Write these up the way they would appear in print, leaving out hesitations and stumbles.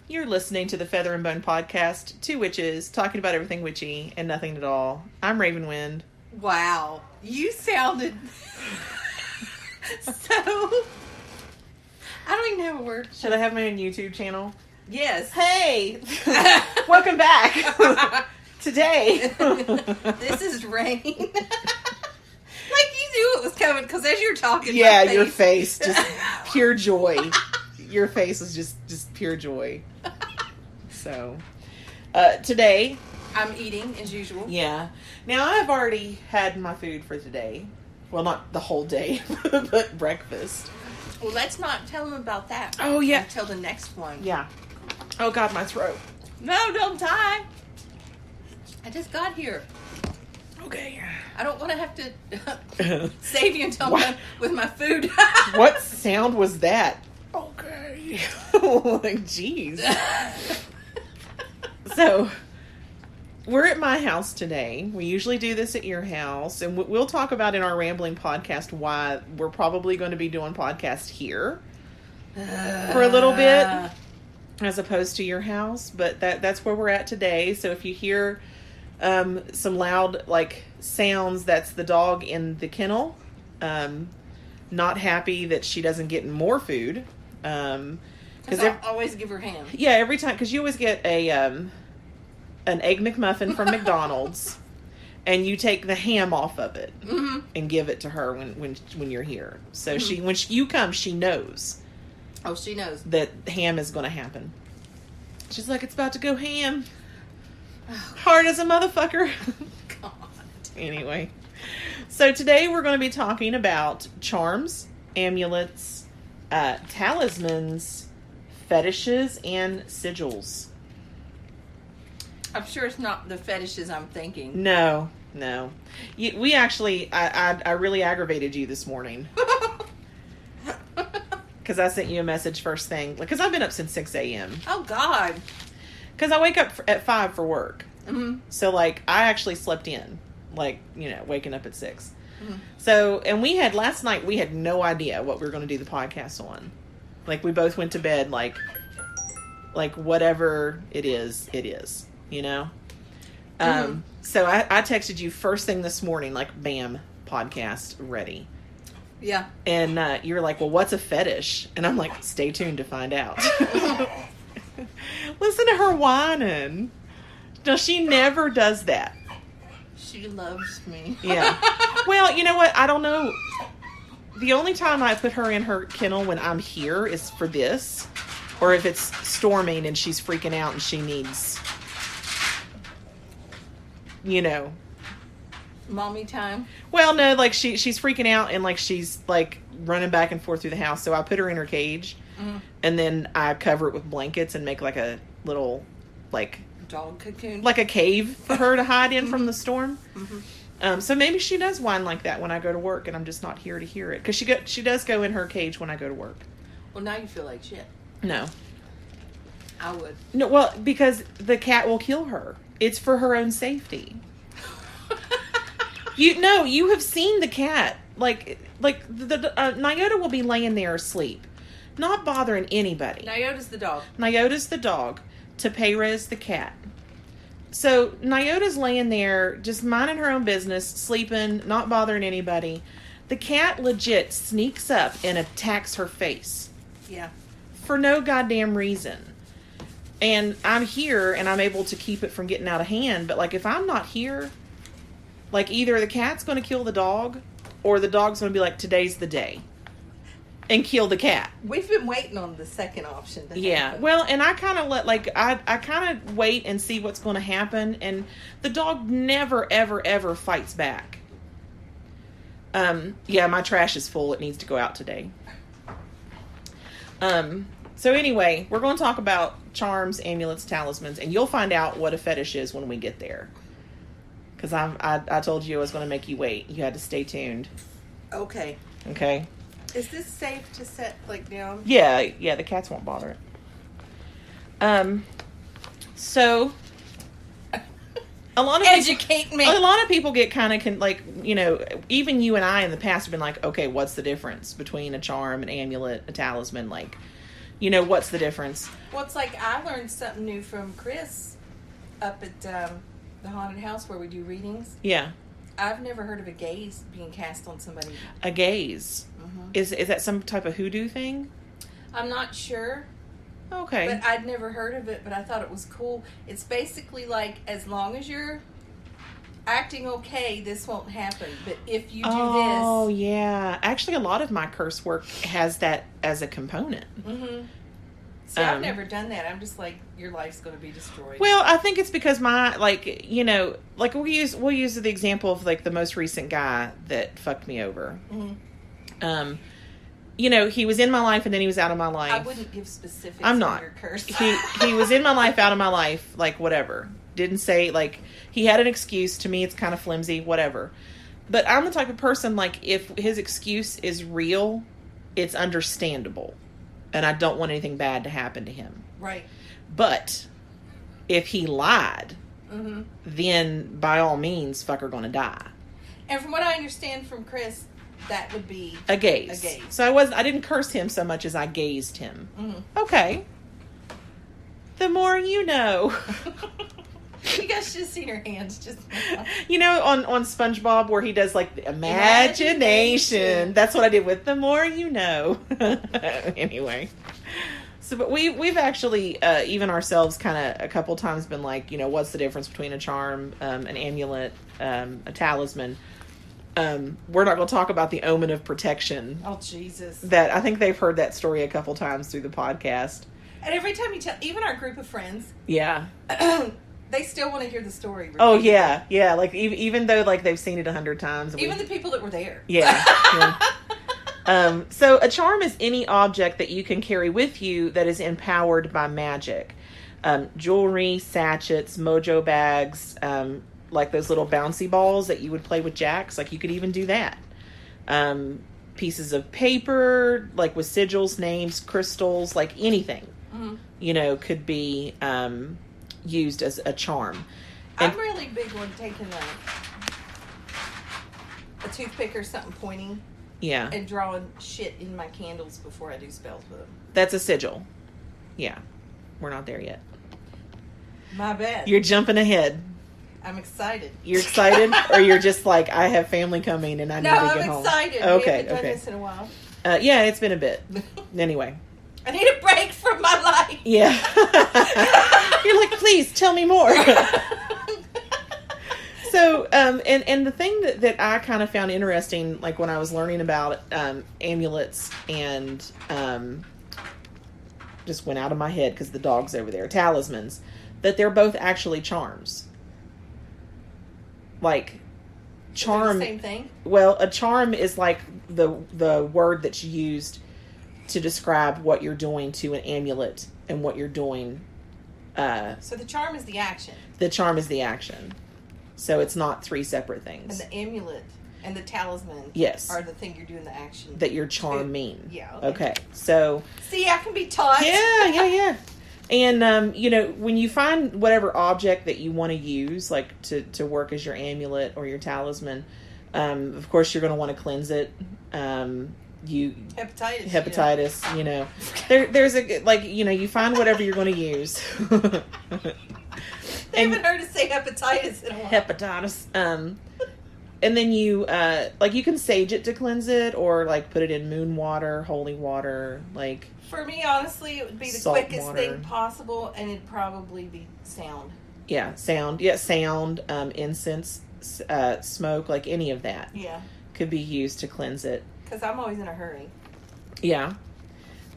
You're listening to the Feather and Bone podcast, two witches talking about everything witchy and nothing at all. I'm RavenWynd. Wow, you sounded so... I don't even have a word. Should I have my own YouTube channel? Yes. Hey! Welcome back! Today. This is rain. Like you knew it was coming, because as you were talking, yeah, your face, just pure joy. Your face was just pure joy. So, today... I'm eating, as usual. Yeah. Now, I've already had my food for today. Well, not the whole day, but breakfast. Well, let's not tell them about that. Oh, yeah. Until the next one. Yeah. Oh, God, my throat. No, don't die. I just got here. Okay. I don't want to have to save you until I'm done with my food. What sound was that? Okay. Like, jeez. So, we're at my house today. We usually do this at your house. And we'll talk about in our rambling podcast why we're probably going to be doing podcast here for a little bit as opposed to your house. But that's where we're at today. So if you hear some loud like sounds, that's the dog in the kennel. Not happy that she doesn't get more food. Because I always give her ham. Yeah, every time, because you always get an Egg McMuffin from McDonald's, and you take the ham off of it and give it to her when you're here. So when you come, she knows. Oh, she knows that ham is going to happen. She's like, it's about to go ham. Hard as a motherfucker. God. Anyway, so today we're going to be talking about charms, amulets, talismans, fetishes, and sigils. I'm sure it's not the fetishes I'm thinking. No. We actually, I really aggravated you this morning. Because I sent you a message first thing. Because I've been up since 6 a.m. Oh, God. Because I wake up at 5 for work. Mm-hmm. So, like, I actually slept in. Like, waking up at 6. Mm-hmm. So, and last night, we had no idea what we were going to do the podcast on. Like, we both went to bed, like whatever it is, Mm-hmm. So I texted you first thing this morning, like, bam, podcast ready. Yeah. And you're like, well, what's a fetish? And I'm like, stay tuned to find out. Listen to her whining. No, she never does that. She loves me. Yeah. Well, you know what? I don't know. The only time I put her in her kennel when I'm here is for this. Or if it's storming and she's freaking out and she needs, Mommy time? Well, no, like she's freaking out and like she's like running back and forth through the house. So I put her in her cage and then I cover it with blankets and make like a little like dog cocoon, like a cave for her to hide in from the storm. Mm-hmm. So maybe she does whine like that when I go to work and I'm just not here to hear it. Because she does go in her cage when I go to work. Well, now you feel like shit. No. I would. No, well, because the cat will kill her. It's for her own safety. You have seen the cat. Like the Nyota will be laying there asleep, not bothering anybody. Nyota's the dog. Nyota's the dog. Tepera's the cat. So Nyota's laying there, just minding her own business, sleeping, not bothering anybody. The cat legit sneaks up and attacks her face. Yeah. For no goddamn reason. And I'm here and I'm able to keep it from getting out of hand. But like if I'm not here, like either the cat's going to kill the dog or the dog's going to be like, today's the day. And kill the cat. We've been waiting on the second option to happen. Well, and I kind of I kind of wait and see what's going to happen. And the dog never, ever, ever fights back. Yeah, my trash is full. It needs to go out today. So anyway, we're going to talk about charms, amulets, talismans, and you'll find out what a fetish is when we get there. Because I told you I was going to make you wait. You had to stay tuned. Okay. Okay. Is this safe to set down? Yeah, the cats won't bother it. So a lot of educate me. A lot of people get kind of even you and I in the past have been like, okay, what's the difference between a charm, an amulet, a talisman? Like, You know, what's the difference? Well, it's like I learned something new from Chris up at the haunted house where we do readings. Yeah. I've never heard of a gaze being cast on somebody. A gaze. Mm-hmm. Is that some type of hoodoo thing? I'm not sure. Okay. But I'd never heard of it, but I thought it was cool. It's basically like, as long as you're acting okay, this won't happen. But if you do Oh, this... yeah. Actually, a lot of my curse work has that as a component. Mm-hmm. See, I've never done that. I'm just like, your life's going to be destroyed. Well, I think it's because my, like, you know, like we'll use the example of like the most recent guy that fucked me over. Mm-hmm. You know, he was in my life and then he was out of my life. I wouldn't give specifics. I'm not. On your curse. He was in my life, out of my life, like whatever. Didn't say, like, he had an excuse. To me, it's kind of flimsy, whatever. But I'm the type of person, like, if his excuse is real, it's understandable. And I don't want anything bad to happen to him. Right. But if he lied, mm-hmm. then by all means, fucker gonna die. And from what I understand from Chris, that would be a gaze. So I didn't curse him so much as I gazed him. Mm-hmm. Okay. The more you know. You guys should have seen her hands just you know, on SpongeBob where he does like the imagination. That's what I did with the more you know. Anyway. So, but we've actually, even ourselves kind of a couple times been like, you know, what's the difference between a charm, an amulet, a talisman? We're not going to talk about the omen of protection. Oh, Jesus. That I think they've heard that story a couple times through the podcast. And every time you tell, even our group of friends. Yeah. They still want to hear the story. Repeatedly. Oh, yeah. Yeah. Like, even though, like, they've seen it 100 times. Even the people that were there. Yeah. Yeah. So a charm is any object that you can carry with you that is empowered by magic. Jewelry, sachets, mojo bags, like those little bouncy balls that you would play with jacks. Like, you could even do that. Pieces of paper, like with sigils, names, crystals, like anything, mm-hmm. you know, could be used as a charm. And I'm really big on taking a toothpick or something pointing. Yeah. And drawing shit in my candles before I do spells with them. That's a sigil. Yeah. We're not there yet. My bad. You're jumping ahead. I'm excited. You're excited? Or you're just like, I have family coming and I need to get home? No, I'm excited. Okay, we haven't done okay. this in a while. Yeah, it's been a bit. Anyway. I need a break from my life. Yeah. You're like, please, tell me more. So, and the thing that I kind of found interesting, like when I was learning about amulets and just went out of my head because the dog's over there, talismans, that they're both actually charms. Like, charm. The same thing? Well, a charm is like the word that's used to describe what you're doing to an amulet and what you're doing. So the charm is the action. The charm is the action. So it's not three separate things. And the amulet and the talisman yes. are the thing you're doing the action. That your charm mean. Yeah. Okay. So. See, I can be taught. Yeah. And, you know, when you find whatever object that you want to use, like to work as your amulet or your talisman, of course you're going to want to cleanse it. Hepatitis, you know. There's a, like, you know, you find whatever you're going to use. They haven't heard us say hepatitis in a while. Hepatitis. And then you, like, you can sage it to cleanse it, or, like, put it in moon water, holy water, like... For me, honestly, it would be the quickest thing possible, and it'd probably be sound. Yeah, sound. Yeah, sound, incense, smoke, like, any of that. Yeah. Could be used to cleanse it. Because I'm always in a hurry. Yeah.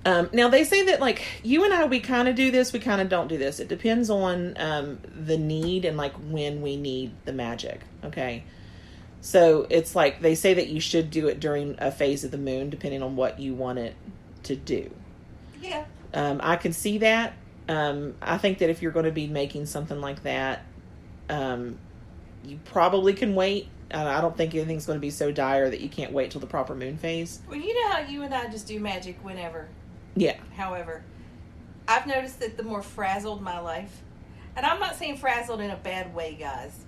Now, they say that, like, you and I, we kind of do this, we kind of don't do this. It depends on the need and, like, when we need the magic, okay? So, it's like, they say that you should do it during a phase of the moon, depending on what you want it to do. Yeah. I can see that. I think that if you're going to be making something like that, you probably can wait. I don't think anything's going to be so dire that you can't wait till the proper moon phase. Well, you know how you and I just do magic whenever. Yeah. However, I've noticed that the more frazzled my life, and I'm not saying frazzled in a bad way, guys,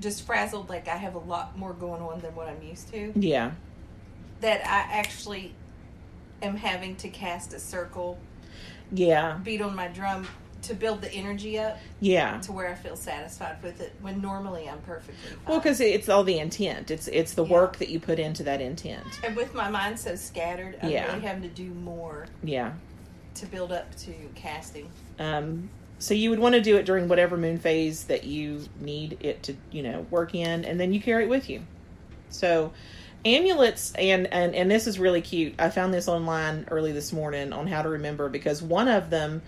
just frazzled like I have a lot more going on than what I'm used to. Yeah. That I actually am having to cast a circle Yeah. beat on my drum to build the energy up. Yeah. To where I feel satisfied with it when normally I'm perfectly fine. Well, because it's all the intent. It's the work that you put into that intent. And with my mind so scattered, I'm really having to do more. Yeah. To build up to casting. So you would want to do it during whatever moon phase that you need it to, work in, and then you carry it with you. So amulets, and this is really cute. I found this online early this morning on how to remember, because one of them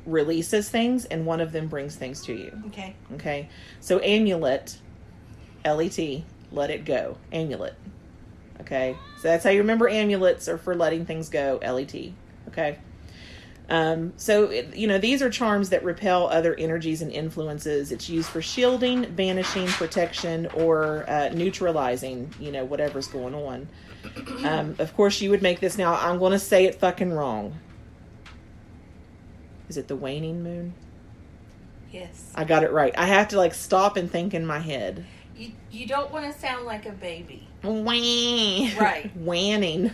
releases things and one of them brings things to you. Okay. So amulet, L-E-T, let it go. Amulet. Okay. So that's how you remember amulets are for letting things go. L-E-T. Okay. So, these are charms that repel other energies and influences. It's used for shielding, banishing, protection, or neutralizing, whatever's going on. Of course, you would make this now. I'm going to say it fucking wrong. Is it the waning moon? Yes. I got it right. I have to, stop and think in my head. You don't want to sound like a baby. Wang. Right. Waning.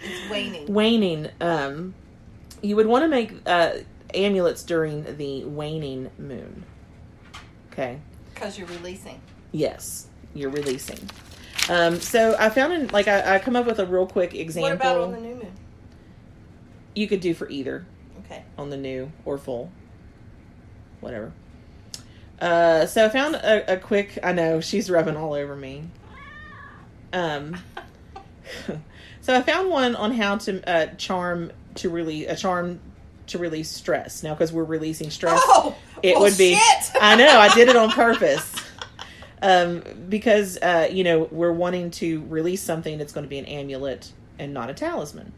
It's waning. Waning. You would want to make amulets during the waning moon. Okay. Because you're releasing. Yes, you're releasing. So I found I come up with a real quick example. What about on the new moon? You could do for either. Okay. On the new or full. Whatever. So I found a quick. I know she's rubbing all over me. So I found one on how to charm to release stress. Now, because we're releasing stress, it would be. Shit. I know, I did it on purpose. Because we're wanting to release something that's going to be an amulet and not a talisman.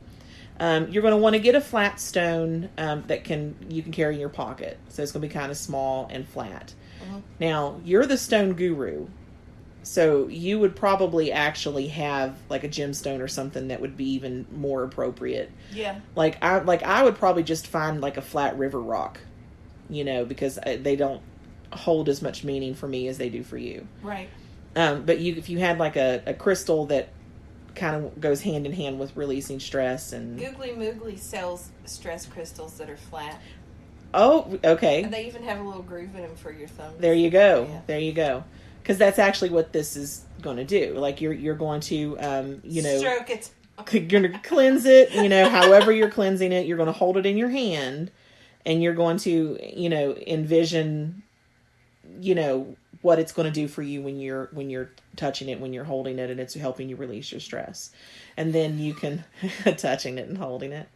You're going to want to get a flat stone that you can carry in your pocket. So it's going to be kind of small and flat. Mm-hmm. Now, you're the stone guru. So you would probably actually have a gemstone or something that would be even more appropriate. Yeah. I would probably just find a flat river rock, because they don't hold as much meaning for me as they do for you. Right. But if you had a crystal that kind of goes hand in hand with releasing stress and Googly Moogly sells stress crystals that are flat. Oh, okay. And they even have a little groove in them for your thumb. There you go. Yeah. There you go. Because that's actually what this is going to do. You're going to, stroke it. You're going to cleanse it. However you're cleansing it, you're going to hold it in your hand, and you're going to, envision, what it's going to do for you when you're touching it, when you're holding it, and it's helping you release your stress. And then you can touching it and holding it.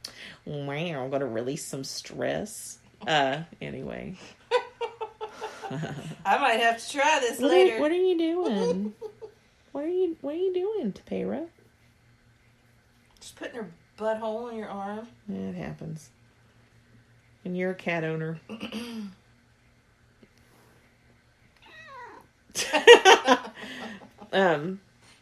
Wow, I'm going to release some stress. Anyway. I might have to try this later. What are you doing? What are you doing, Tapera? Just putting her butthole in your arm. Yeah, it happens. And you're a cat owner.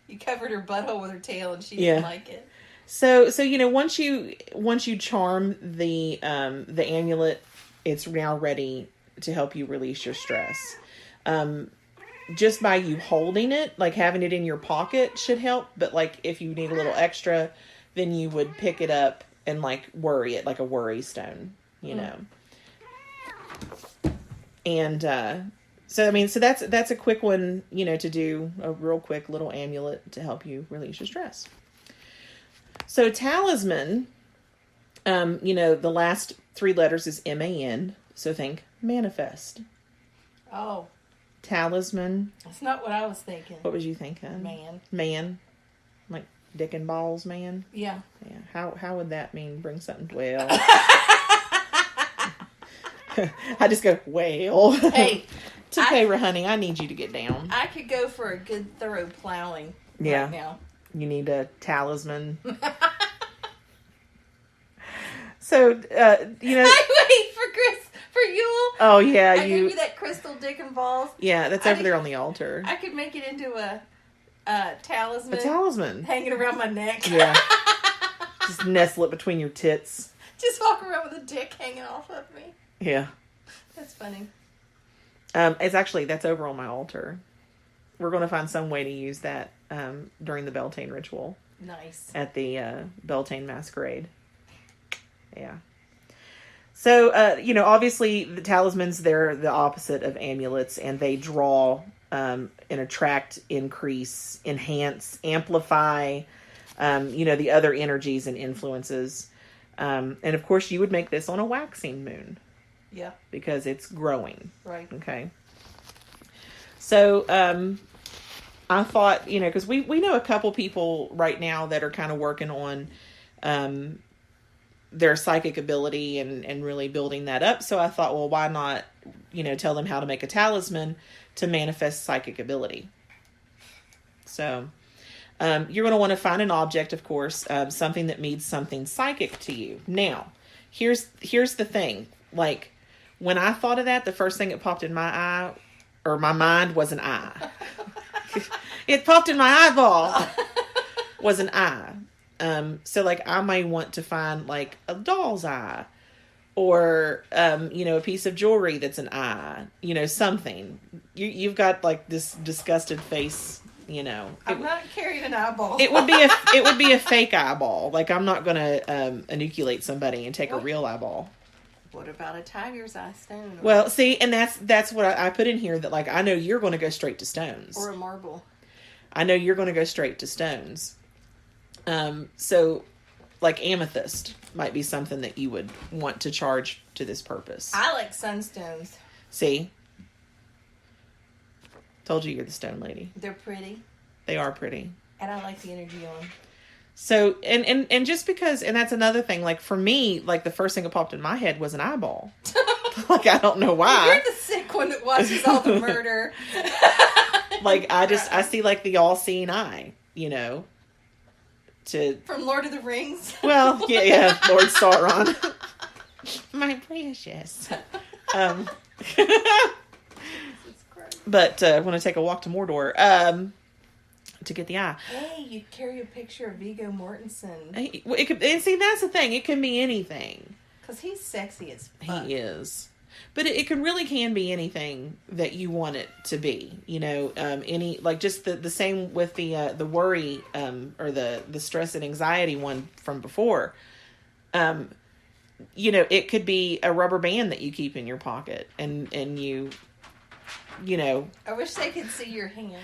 You covered her butthole with her tail, and she didn't like it. So once you charm the amulet, it's now ready to help you release your stress. Just by you holding it, having it in your pocket should help. But if you need a little extra, then you would pick it up and worry it, like a worry stone, know. And so that's a quick one, to do a real quick little amulet to help you release your stress. So talisman, the last 3 letters is MAN. So think manifest. Oh. Talisman. That's not what I was thinking. What was you thinking? Man. Like dick and balls, man? Yeah. Yeah. How would that mean bring something? Well. I just go, well. Hey. Tapera, honey, I need you to get down. I could go for a good thorough plowing right now. You need a talisman. So, I wait for Yule. Oh, yeah. I gave you that crystal dick and balls. Yeah, that's over there on the altar. I could make it into a talisman. A talisman. Hanging around my neck. Yeah. Just nestle it between your tits. Just walk around with a dick hanging off of me. Yeah. That's funny. That's over on my altar. We're going to find some way to use that during the Beltane ritual. Nice. At the Beltane Masquerade. Yeah. So, obviously the talismans, they're the opposite of amulets, and they draw, and attract, increase, enhance, amplify, the other energies and influences. And of course you would make this on a waxing moon. Yeah. Because it's growing. Right. Okay. So, I thought, because we know a couple people right now that are kind of working on, their psychic ability and really building that up. So I thought, well, why not, tell them how to make a talisman to manifest psychic ability. So, you're going to want to find an object, of course, something that means something psychic to you. Now, here's the thing. Like, when I thought of that, the first thing that popped in my eye, or my mind, was an eye. It popped in my eyeball, was an eye. So like I might want to find like a doll's eye, or, a piece of jewelry that's an eye, something. You've got like this disgusted face, I'm not carrying an eyeball. It would be a fake eyeball. Like I'm not going to, enucleate somebody and take a real eyeball. What about a tiger's eye stone? Well, see, and that's what I put in here, that like, I know you're going to go straight to stones. Or a marble. I know you're going to go straight to stones. So, like amethyst might be something that you would want to charge to this purpose. I like sunstones. See? Told you you're the stone lady. They're pretty. They are pretty. And I like the energy on them. So, and just because, and that's another thing, like for me, like the first thing that popped in my head was an eyeball. Like, I don't know why. You're the sick one that watches all the murder. Like, I see like the all-seeing eye, From Lord of the Rings? Well, yeah, Lord Sauron. My precious. But I want to take a walk to Mordor to get the eye. Hey, you carry a picture of Viggo Mortensen. It could, and see, that's the thing. It can be anything. Because he's sexy as fuck. He is. But it can be anything that you want it to be. Any, like just the same with the worry, or the stress and anxiety one from before. It could be a rubber band that you keep in your pocket and you. I wish they could see your hand.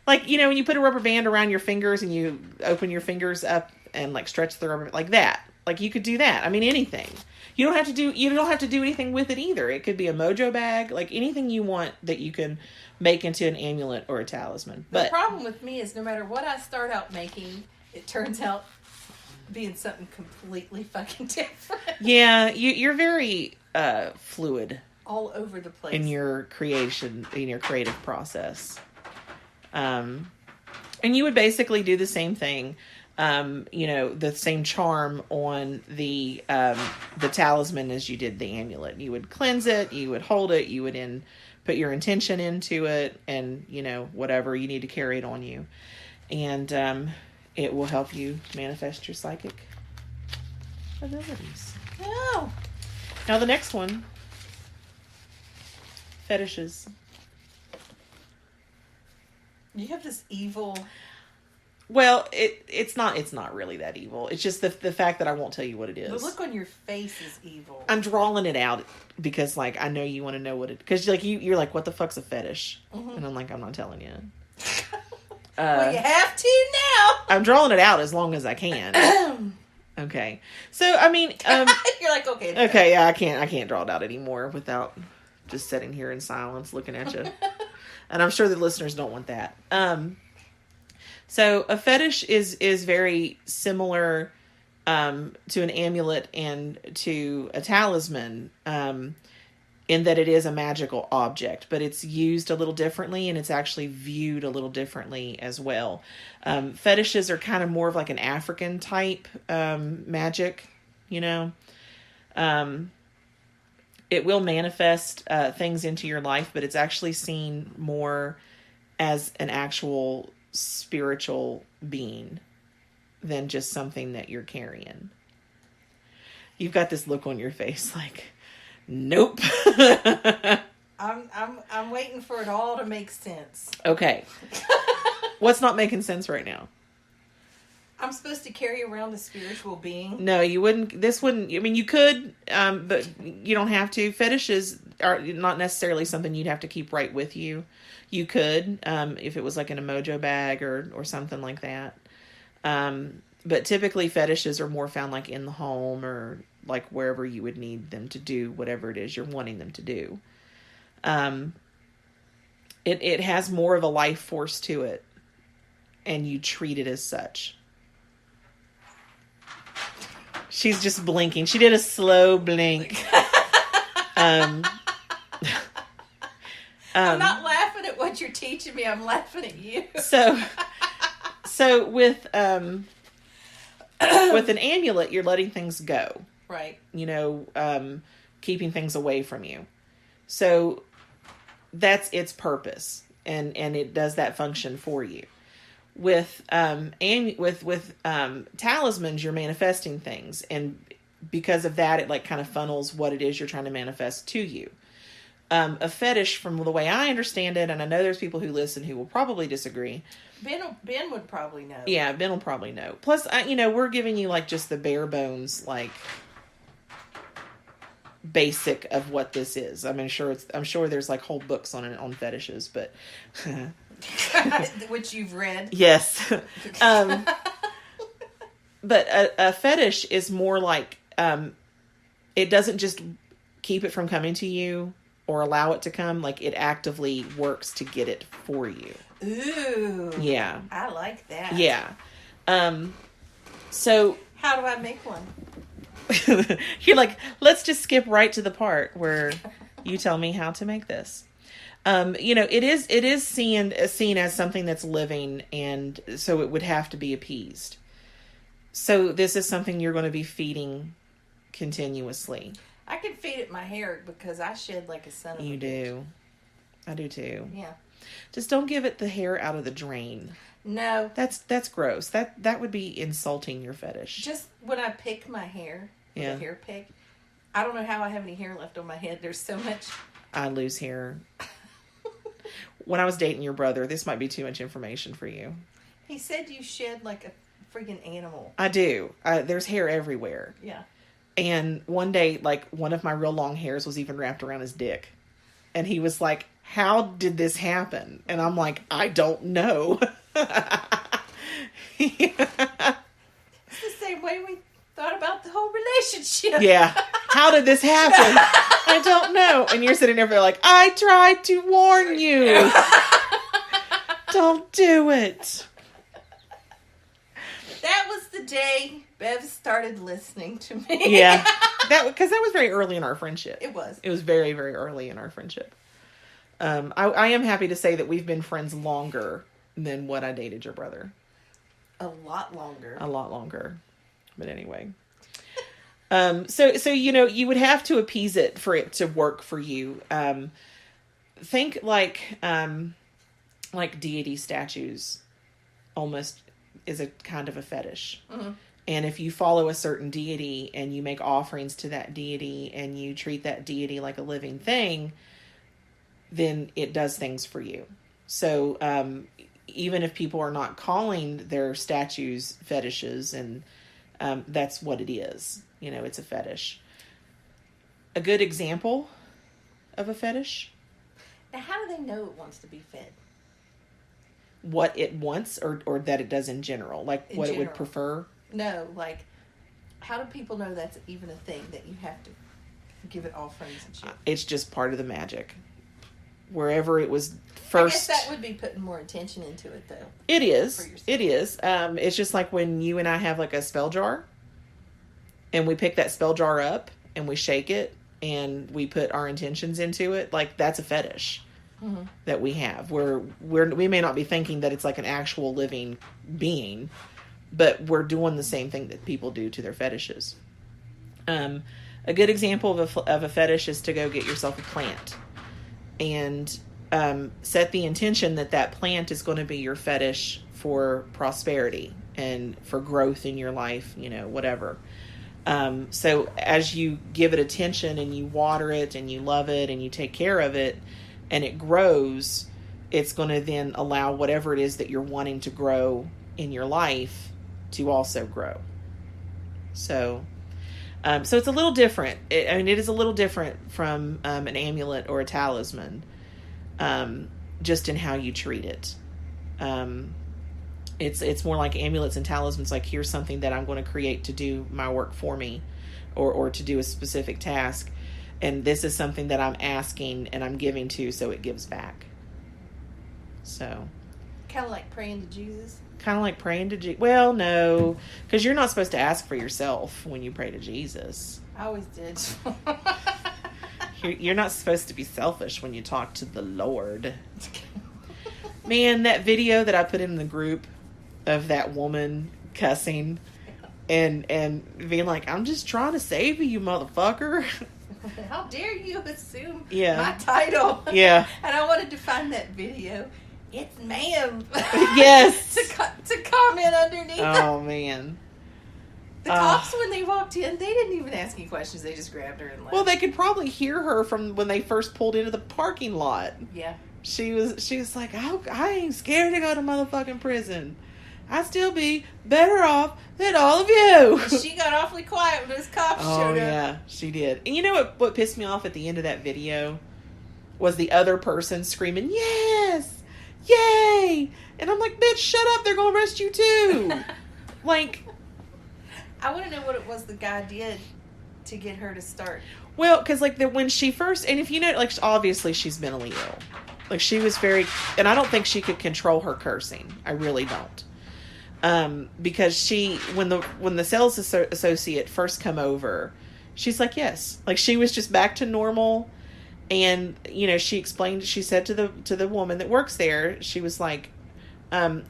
Like, when you put a rubber band around your fingers and you open your fingers up and like stretch the rubber, like that. Like you could do that. I mean, anything. You don't have to do anything with it either. It could be a mojo bag, like anything you want that you can make into an amulet or a talisman. But the problem with me is no matter what I start out making, it turns out being something completely fucking different. Yeah, you're very fluid. All over the place. In your creation, in your creative process. And you would basically do the same thing. The same charm on the talisman as you did the amulet. You would cleanse it, you would hold it, you would put your intention into it, and, whatever you need to carry it on you. And it will help you manifest your psychic abilities. Oh. Now the next one. Fetishes. You have this evil... Well, it's not really that evil. It's just the fact that I won't tell you what it is. The look on your face is evil. I'm drawing it out because, like, I know you want to know what it... Because, like, you're like, what the fuck's a fetish? Mm-hmm. And I'm like, I'm not telling you. Well, you have to now. I'm drawing it out as long as I can. Okay. So, I mean... You're like, okay. Okay, yeah, I can't draw it out anymore without just sitting here in silence looking at you. And I'm sure the listeners don't want that. So a fetish is very similar to an amulet and to a talisman in that it is a magical object, but it's used a little differently and it's actually viewed a little differently as well. Fetishes are kind of more of like an African type magic, It will manifest things into your life, but it's actually seen more as an actual spiritual being than just something that you're carrying. You've got this look on your face like, nope. I'm waiting for it all to make sense. Okay. What's not making sense right now? I'm supposed to carry around a spiritual being? No, you wouldn't. This wouldn't. I mean, you could, but you don't have to. Fetishes are not necessarily something you'd have to keep right with you. You could, if it was like in a mojo bag or something like that. But typically fetishes are more found like in the home or like wherever you would need them to do whatever it is you're wanting them to do. It has more of a life force to it, and you treat it as such. She's just blinking. She did a slow blink. I'm not laughing at what you're teaching me. I'm laughing at you. So with an amulet, you're letting things go. Right. Keeping things away from you. So that's its purpose, and it does that function for you. With talismans, you're manifesting things, and because of that, it like kind of funnels what it is you're trying to manifest to you. A fetish, from the way I understand it, and I know there's people who listen who will probably disagree. Ben would probably know. Yeah, Ben will probably know. Plus, we're giving you like just the bare bones, like basic of what this is. I'm sure there's like whole books on fetishes, but which you've read. Yes. But a fetish is more like, it doesn't just keep it from coming to you or allow it to come. Like, it actively works to get it for you. Ooh. Yeah. I like that. Yeah. So how do I make one? You're like, let's just skip right to the part where you tell me how to make this. It is seen as something that's living, and so it would have to be appeased. So this is something you're going to be feeding continuously. I can feed it my hair because I shed like a son of a bitch. You do. I do too. Yeah. Just don't give it the hair out of the drain. No. That's gross. That would be insulting your fetish. Just when I pick my hair, with a hair pick, I don't know how I have any hair left on my head. There's so much. I lose hair. When I was dating your brother, this might be too much information for you. He said you shed like a freaking animal. I do. There's hair everywhere. Yeah. And one day, like, one of my real long hairs was even wrapped around his dick. And he was like, how did this happen? And I'm like, I don't know. It's the same way we thought about the whole relationship. Yeah. How did this happen? I don't know. And you're sitting there like, I tried to warn you. Don't do it. That was the day Bev started listening to me. Yeah. Because that was very early in our friendship. It was. It was very, very early in our friendship. I am happy to say that we've been friends longer than what I dated your brother. A lot longer. A lot longer. But anyway. So you would have to appease it for it to work for you. Think like deity statues almost is a kind of a fetish. Mm-hmm. And if you follow a certain deity and you make offerings to that deity and you treat that deity like a living thing, then it does things for you. So even if people are not calling their statues fetishes, and that's what it is. It's a fetish. A good example of a fetish. Now, how do they know it wants to be fed? What it wants, or that it does in general? Like what it would prefer? No, like, how do people know that's even a thing, that you have to give it offerings and shit? It's just part of the magic. Wherever it was first. I guess that would be putting more attention into it, though. It is. It is. It's just like when you and I have like a spell jar, and we pick that spell jar up and we shake it and we put our intentions into it. Like, that's a fetish that we have. We may not be thinking that it's like an actual living being, but we're doing the same thing that people do to their fetishes. A good example of a fetish is to go get yourself a plant and set the intention that plant is going to be your fetish for prosperity and for growth in your life, whatever. So as you give it attention and you water it and you love it and you take care of it and it grows, it's going to then allow whatever it is that you're wanting to grow in your life to also grow. So it's a little different. It is a little different from an amulet or a talisman, just in how you treat it. It's more like amulets and talismans, like here's something that I'm going to create to do my work for me, or to do a specific task, and this is something that I'm asking and I'm giving to, so it gives back. So kind of like praying to Jesus. Kind of like praying to Jesus. Well, no, because you're not supposed to ask for yourself when you pray to Jesus. I always did. You're not supposed to be selfish when you talk to the Lord. Man, that video that I put in the group of that woman cussing and being like, I'm just trying to save you, motherfucker. How dare you assume my title? Yeah. And I wanted to find that video. It's ma'am. Yes. to comment underneath. Oh, man. The cops, when they walked in, they didn't even ask any questions. They just grabbed her and left. Well, they could probably hear her from when they first pulled into the parking lot. Yeah. She was like, I ain't scared to go to motherfucking prison. I'd still be better off than all of you. She got awfully quiet when those cops showed up. Yeah, she did. And you know what pissed me off at the end of that video was the other person screaming, yes, yay. And I'm like, bitch, shut up. They're going to arrest you too. Like, I want to know what it was the guy did to get her to start. Well, because like when she first, and if you know, like obviously she's mentally ill. Like she was very, and I don't think she could control her cursing. I really don't. Because when the sales associate first come over, she's like, yes, like she was just back to normal. And, you know, she said to the woman that works there, she was like, I'm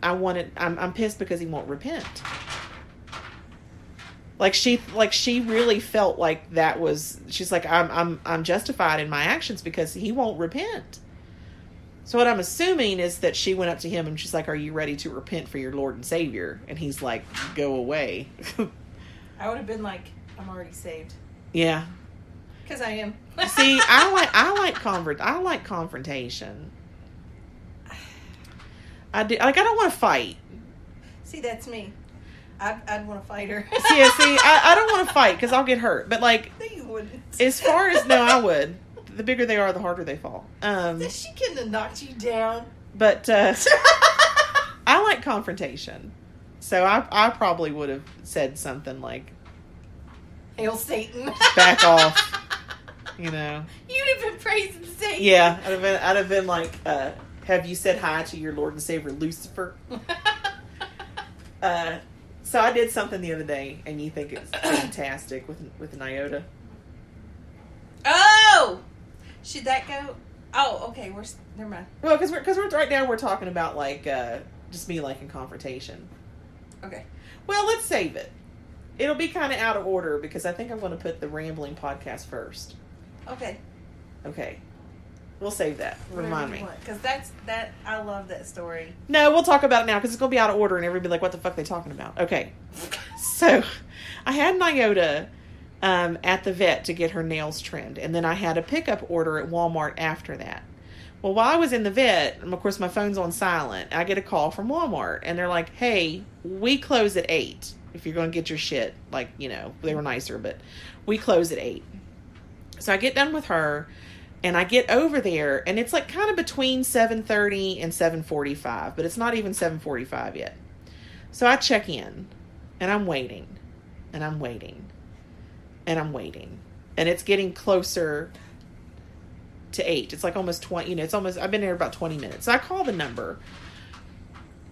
pissed because he won't repent. Like she really felt like that was, she's like, I'm justified in my actions because he won't repent. So what I'm assuming is that she went up to him and she's like, are you ready to repent for your Lord and Savior? And he's like, go away. I would have been like, I'm already saved. Yeah. Because I am. See, I like confrontation. I don't want to fight. See, that's me. I'd want to fight her. I don't want to fight because I'll get hurt. But like, no, you wouldn't. As far as no, I would. The bigger they are, the harder they fall. She couldn't have knocked you down. But I like confrontation, so I probably would have said something like, "Hail Satan, back off." You know, you'd have been praising Satan. Yeah, I'd have been like, "Have you said hi to your Lord and Savior Lucifer?" So I did something the other day, and you think it's fantastic with an iota. Oh, should that go? Oh, okay. Never mind. Well, because we're right now we're talking about like just me liking confrontation. Okay. Well, let's save it. It'll be kind of out of order because I think I'm going to put the rambling podcast first. Okay. Okay. We'll save that. Remind me. Because that I love that story. No, we'll talk about it now because it's going to be out of order and everybody like, what the fuck are they talking about? Okay. So, I had an iota at the vet to get her nails trimmed. And then I had a pickup order at Walmart after that. Well, while I was in the vet, and of course my phone's on silent, I get a call from Walmart. And they're like, hey, we close at 8 if you're going to get your shit. Like, you know, they were nicer, but we close at 8. So I get done with her. And I get over there, and it's like kind of between 7:30 and 7:45, but it's not even 7:45 yet. So I check in, and I'm waiting, and I'm waiting, and I'm waiting, and it's getting closer to 8. It's like almost 20. You know, it's almost. I've been there about 20 minutes. So I call the number.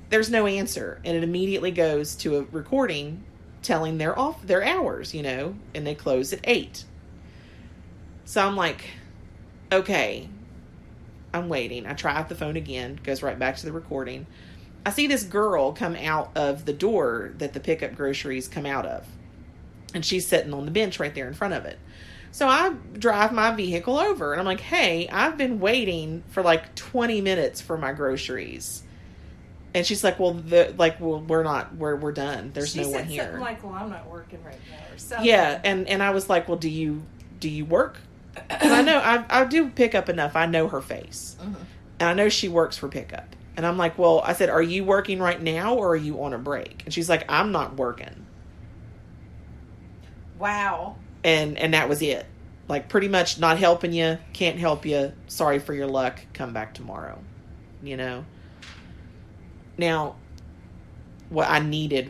There's no answer, and it immediately goes to a recording telling their hours. You know, and they close at 8. So I'm like, okay, I'm waiting. I try out the phone again, goes right back to the recording. I see this girl come out of the door that the pickup groceries come out of. And she's sitting on the bench right there in front of it. So I drive my vehicle over and I'm like, hey, I've been waiting for like 20 minutes for my groceries. And she's like, we're done. There's no one here. Something like, well, I'm not working right now or something. Yeah. And I was like, well, do you work? Because I know I do pick up enough. I know her face. Mm-hmm. And I know she works for pickup. And I'm like, well, I said, are you working right now or are you on a break? And she's like, I'm not working. Wow. And that was it. Like, pretty much not helping you, can't help you, sorry for your luck, come back tomorrow. You know? Now, what I needed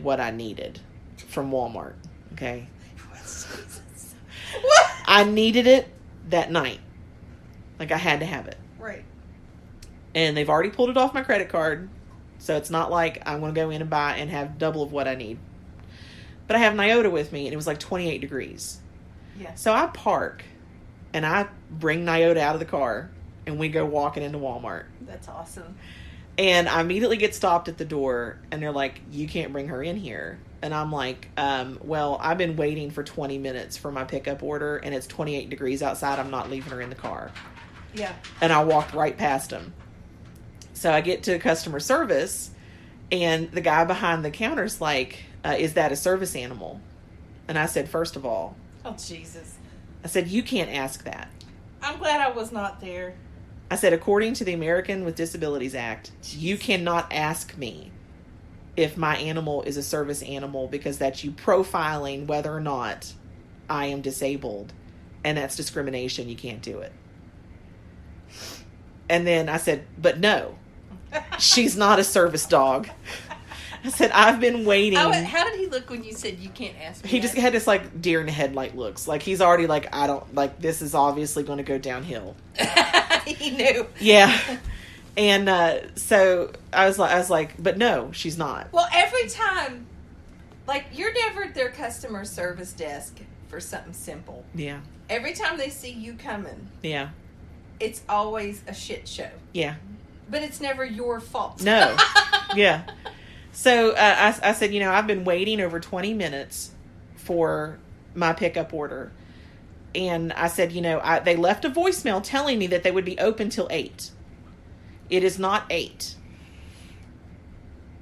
from Walmart, okay? What? I needed it that night. Like, I had to have it. Right. And they've already pulled it off my credit card. So it's not like I'm going to go in and buy and have double of what I need. But I have Nyota with me, and it was like 28 degrees. Yeah. So I park, and I bring Nyota out of the car, and we go walking into Walmart. That's awesome. And I immediately get stopped at the door, and they're like, you can't bring her in here. And I'm like, well, I've been waiting for 20 minutes for my pickup order, and it's 28 degrees outside. I'm not leaving her in the car. Yeah. And I walked right past them. So I get to customer service, and the guy behind the counter's like, is that a service animal? And I said, first of all, Oh, Jesus. I said, you can't ask that. I'm glad I was not there. I said, according to the American with Disabilities Act, you cannot ask me if my animal is a service animal, because that's you profiling whether or not I am disabled, and that's discrimination. You can't do it. And then I said, but no, she's not a service dog. I said, I've been waiting. How did he look when you said you can't ask me He just had this like deer in the headlight looks. Like he's already like, I don't like, this is obviously going to go downhill. He knew. Yeah. And so I was like, but no, she's not. Well, every time, like, you're never at their customer service desk for something simple. Yeah. Every time they see you coming, Yeah. it's always a shit show. Yeah. But it's never your fault. No. Yeah. So I said, I've been waiting over 20 minutes for my pickup order. And I said, they left a voicemail telling me that they would be open till 8. It is not 8.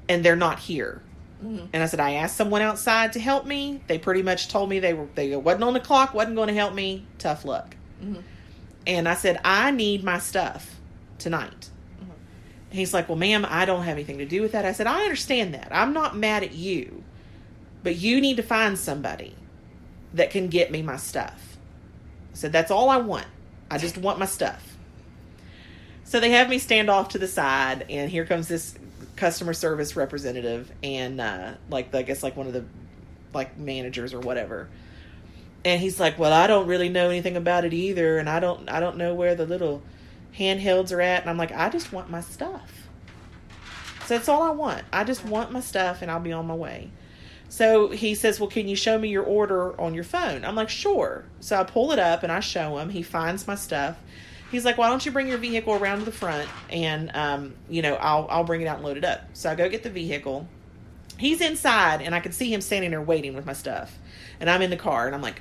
And they're not here. Mm-hmm. And I said, I asked someone outside to help me. They pretty much told me they wasn't on the clock, wasn't going to help me. Tough luck. Mm-hmm. And I said, I need my stuff tonight. Mm-hmm. He's like, well, ma'am, I don't have anything to do with that. I said, I understand that. I'm not mad at you. But you need to find somebody that can get me my stuff. I said, that's all I want. I just want my stuff. So they have me stand off to the side, and here comes this customer service representative, and I guess one of the managers or whatever. And he's like, well, I don't really know anything about it either, and I don't know where the little handhelds are at. And I'm like, I just want my stuff. So that's all I want. I just want my stuff, and I'll be on my way. So he says, well, can you show me your order on your phone? I'm like, sure. So I pull it up, and I show him. He finds my stuff. He's like, why don't you bring your vehicle around to the front, and, I'll bring it out and load it up. So I go get the vehicle. He's inside, and I can see him standing there waiting with my stuff. And I'm in the car, and I'm like,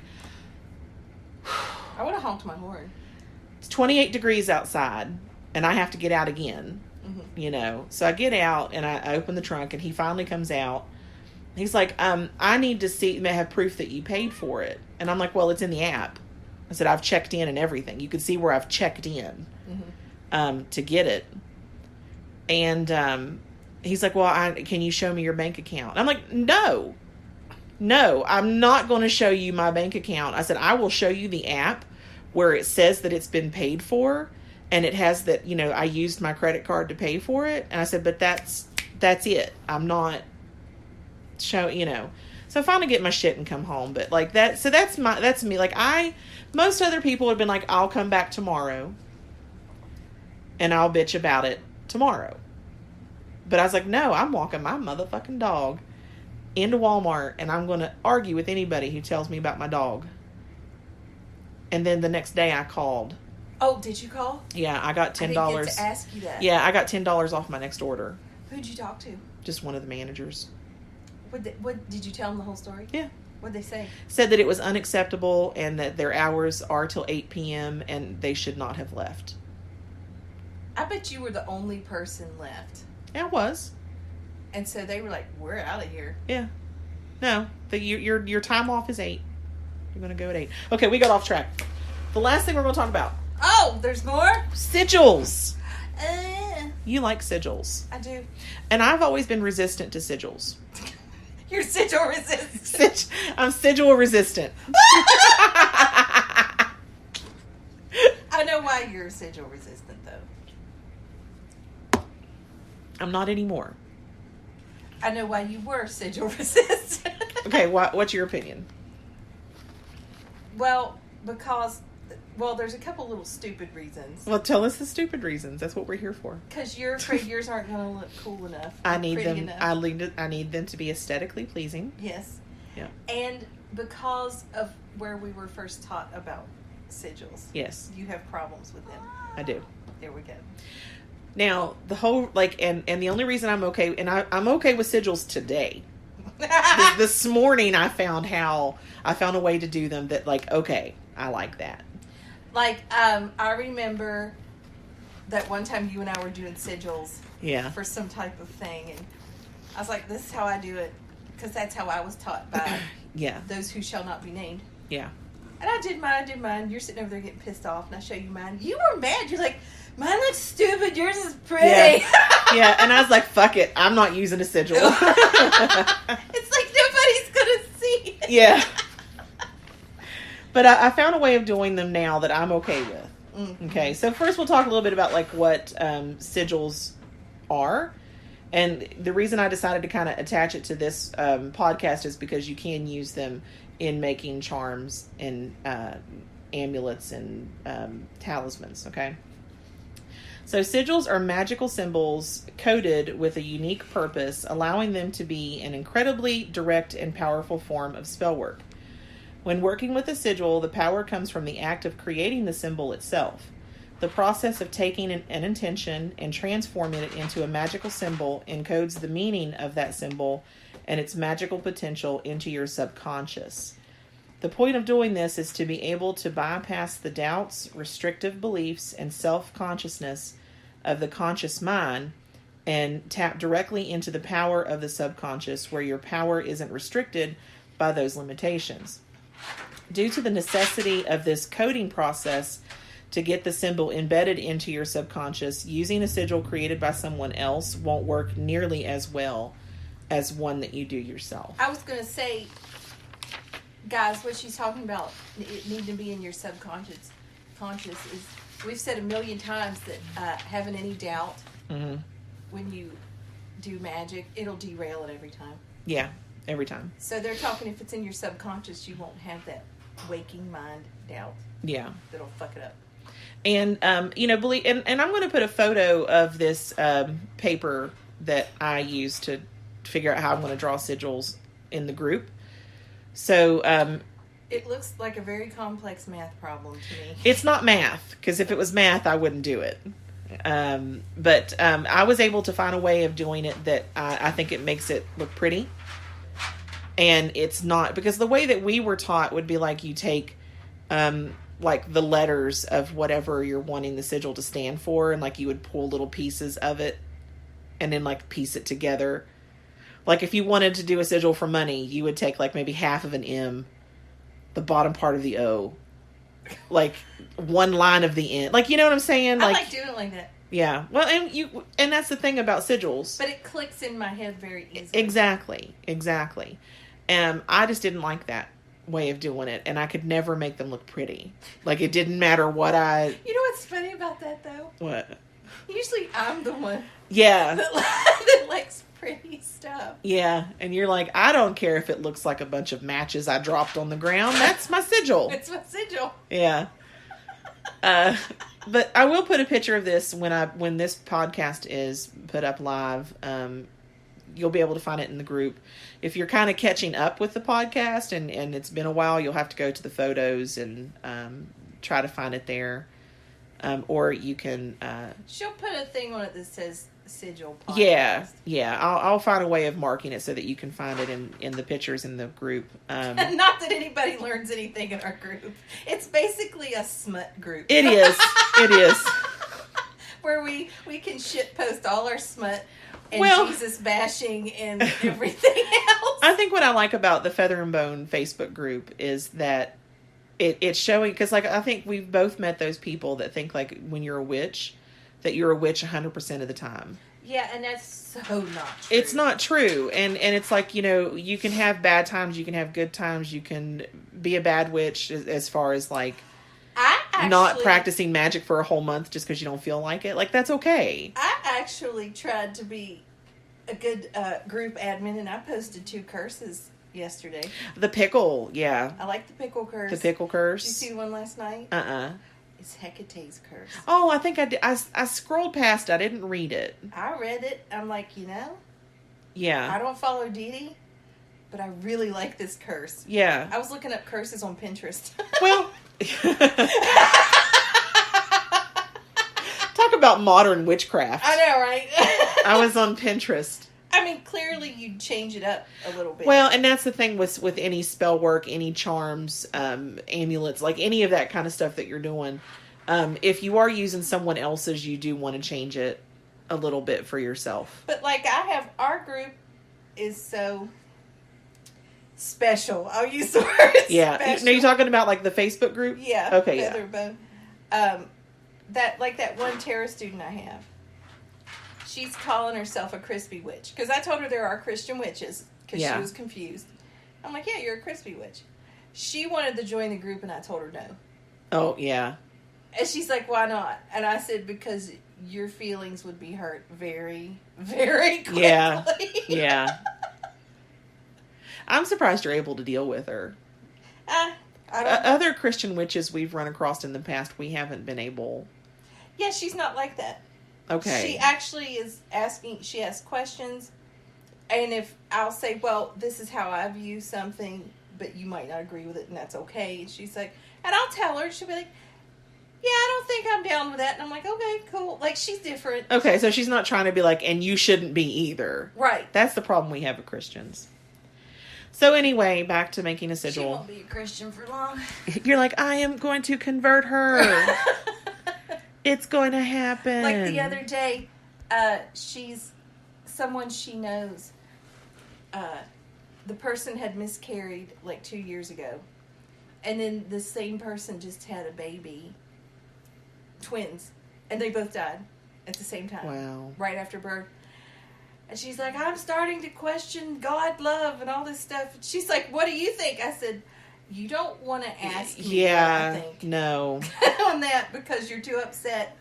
I would have honked my horn. It's 28 degrees outside, and I have to get out again, So I get out, and I open the trunk, and he finally comes out. He's like, I need to have proof that you paid for it. And I'm like, well, it's in the app. I said, I've checked in and everything. You can see where I've checked in to get it. And he's like, well, can you show me your bank account? I'm like, no, I'm not going to show you my bank account. I said, I will show you the app where it says that it's been paid for. And it has that, I used my credit card to pay for it. And I said, but that's it. I'm not So I finally get my shit and come home. But that's me. Most other people have been like, I'll come back tomorrow and I'll bitch about it tomorrow. But I was like, no, I'm walking my motherfucking dog into Walmart, and I'm going to argue with anybody who tells me about my dog. And then the next day I called. Oh, did you call? Yeah, I got $10. I didn't get to ask you that. Yeah, I got $10 off my next order. Who'd you talk to? Just one of the managers. What did you tell them the whole story? Yeah. What'd they say? Said that it was unacceptable and that their hours are till 8 p.m. and they should not have left. I bet you were the only person left. Yeah, I was. And so they were like, we're out of here. Yeah. No, your time off is 8. You're going to go at 8. Okay, we got off track. The last thing we're going to talk about. Oh, there's more? Sigils. You like sigils. I do. And I've always been resistant to sigils. You're sigil resistant. I'm sigil resistant. I know why you're sigil resistant, though. I'm not anymore. I know why you were sigil resistant. Okay, what's your opinion? Well, because... Well, there's a couple little stupid reasons. Well, tell us the stupid reasons. That's what we're here for. Because you're afraid yours aren't going to look cool enough. I need them. Enough. I need them to be aesthetically pleasing. Yes. Yeah. And because of where we were first taught about sigils. Yes. You have problems with them. I do. There we go. Now the whole and the only reason I'm okay, and I'm okay with sigils today. This morning I found a way to do them that okay, I like that. I remember that one time you and I were doing sigils for some type of thing, and I was like, this is how I do it, because that's how I was taught by those who shall not be named. Yeah. And I did mine. You're sitting over there getting pissed off, and I show you mine. You were mad. You're like, mine looks stupid. Yours is pretty. Yeah, and I was like, fuck it. I'm not using a sigil. It's like nobody's going to see it. Yeah. But I found a way of doing them now that I'm okay with. Mm-hmm. Okay, so first we'll talk a little bit about what sigils are. And the reason I decided to kind of attach it to this podcast is because you can use them in making charms and amulets and talismans, okay? So sigils are magical symbols coded with a unique purpose, allowing them to be an incredibly direct and powerful form of spell work. When working with a sigil, the power comes from the act of creating the symbol itself. The process of taking an intention and transforming it into a magical symbol encodes the meaning of that symbol and its magical potential into your subconscious. The point of doing this is to be able to bypass the doubts, restrictive beliefs, and self-consciousness of the conscious mind and tap directly into the power of the subconscious, where your power isn't restricted by those limitations. Due to the necessity of this coding process to get the symbol embedded into your subconscious, using a sigil created by someone else won't work nearly as well as one that you do yourself. I was going to say, guys, what she's talking about, it needing to be in your subconscious is, we've said a million times that having any doubt when you do magic, it'll derail it every time. Yeah, every time. So they're talking, if it's in your subconscious, you won't have that waking mind doubt. Yeah. That'll fuck it up. And, believe, and I'm going to put a photo of this paper that I use to figure out how I'm going to draw sigils in the group. So, it looks like a very complex math problem to me. It's not math, because if it was math, I wouldn't do it. But I was able to find a way of doing it that I think it makes it look pretty. And it's not, because the way that we were taught would be you take, the letters of whatever you're wanting the sigil to stand for, and you would pull little pieces of it and then piece it together. If you wanted to do a sigil for money, you would take maybe half of an M, the bottom part of the O, one line of the N. You know what I'm saying? I like doing it like that. Yeah. Well, and that's the thing about sigils. But it clicks in my head very easily. Exactly. I just didn't like that way of doing it, and I could never make them look pretty. It didn't matter what I... You know what's funny about that, though? What? Usually I'm the one that likes pretty stuff. Yeah, and you're I don't care if it looks like a bunch of matches I dropped on the ground. That's my sigil. It's my sigil. Yeah. But I will put a picture of this when this podcast is put up live. You'll be able to find it in the group. If you're kind of catching up with the podcast and it's been a while, you'll have to go to the photos and try to find it there. Or you can... She'll put a thing on it that says Sigil podcast. Yeah. I'll find a way of marking it so that you can find it in the pictures in the group. Not that anybody learns anything in our group. It's basically a smut group. It is. Where we can shit post all our smut and Jesus bashing and everything else. I think what I like about the Feather and Bone Facebook group is that it's showing, because I think we've both met those people that think when you're a witch, that you're a witch 100% of the time. Yeah, and that's so not true. It's not true. And it's like, you can have bad times, you can have good times, you can be a bad witch as far as like not practicing magic for a whole month just because you don't feel like it. Like, that's okay. I actually tried to be a good group admin, and I posted 2 curses yesterday. The pickle, yeah. I like the pickle curse. The pickle curse. Did you see the one last night? It's Hecate's curse. Oh, I think I did. I scrolled past it. I didn't read it. I read it. I'm like, Yeah. I don't follow Dee Dee, but I really like this curse. Yeah. I was looking up curses on Pinterest. Well, talk about modern witchcraft. I know, right? I was on Pinterest. I mean, clearly you'd change it up a little bit. Well, and that's the thing with any spell work, any charms, amulets, like any of that kind of stuff that you're doing. If you are using someone else's, you do want to change it a little bit for yourself. But like our group is so special. I'll use the word special. Now you're talking about like the Facebook group? Yeah. Okay, Featherbone. That one tarot student I have. She's calling herself a crispy witch. Because I told her there are Christian witches. Because she was confused. I'm like, yeah, you're a crispy witch. She wanted to join the group, and I told her no. Oh, yeah. And she's like, why not? And I said, because your feelings would be hurt very, very quickly. Yeah. Yeah. I'm surprised you're able to deal with her. I don't know. Other Christian witches we've run across in the past, we haven't been able. Yeah, she's not like that. Okay. She actually is asking, she asks questions, and if I'll say, well, this is how I view something, but you might not agree with it, and that's okay. And she's like, and I'll tell her, she'll be like, yeah, I don't think I'm down with that. And I'm like, okay, cool. Like, she's different. Okay, so she's not trying to be like, and you shouldn't be either. Right. That's the problem we have with Christians. So anyway, back to making a sigil. She won't be a Christian for long. You're like, I am going to convert her. It's going to happen. Like the other day, she's someone she knows. The person had miscarried like 2 years ago. And then the same person just had a baby. Twins. And they both died at the same time. Wow. Right after birth. And she's like, I'm starting to question God, love, and all this stuff. And she's like, what do you think? I said, you don't want to ask me what I think. No. On that, because you're too upset.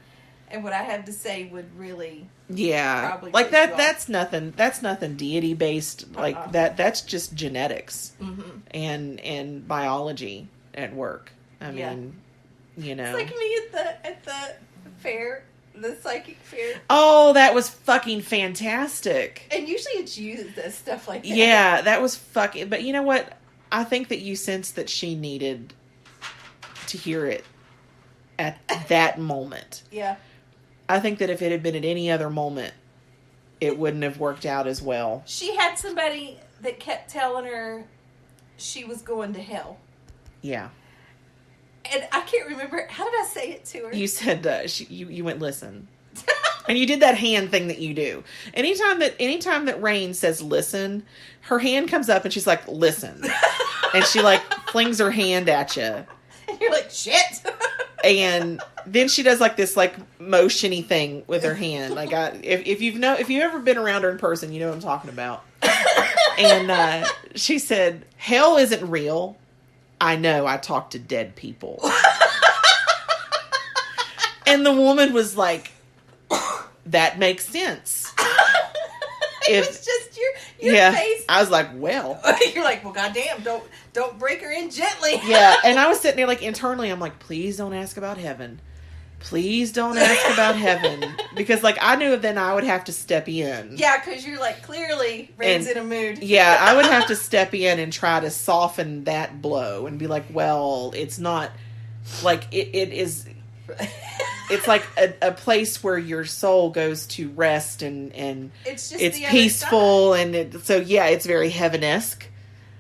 And what I have to say would really... Yeah. Probably like that. off. That's nothing deity based. Like that's just genetics and biology at work. I mean, It's like me at the fair. The psychic fair. Oh, that was fucking fantastic. And usually it's you that does stuff like that. Yeah, that was fucking... But you know what? I think that you sensed that she needed to hear it at that moment. Yeah. I think that if it had been at any other moment, it wouldn't have worked out as well. She had somebody that kept telling her she was going to hell. Yeah. And I can't remember. How did I say it to her? You said you went, listen. And you did that hand thing that you do. Anytime that Rain says listen, her hand comes up and she's like, listen. And she like flings her hand at you. And you're like, shit. And then she does like this like motiony thing with her hand. Like if you've ever been around her in person, you know what I'm talking about. And she said, hell isn't real. I know, I talk to dead people. And the woman was like, that makes sense. It was just your face. I was like, well. You're like, well, goddamn, don't break her in gently. Yeah, and I was sitting there like internally, I'm like, please don't ask about heaven. Please don't ask about heaven. Because like I knew then I would have to step in. Yeah, because you're like, clearly Rain's in a mood. Yeah, I would have to step in and try to soften that blow and be like, well, it's not like it is. It's like a place where your soul goes to rest and it's just it's peaceful and it's very heaven-esque.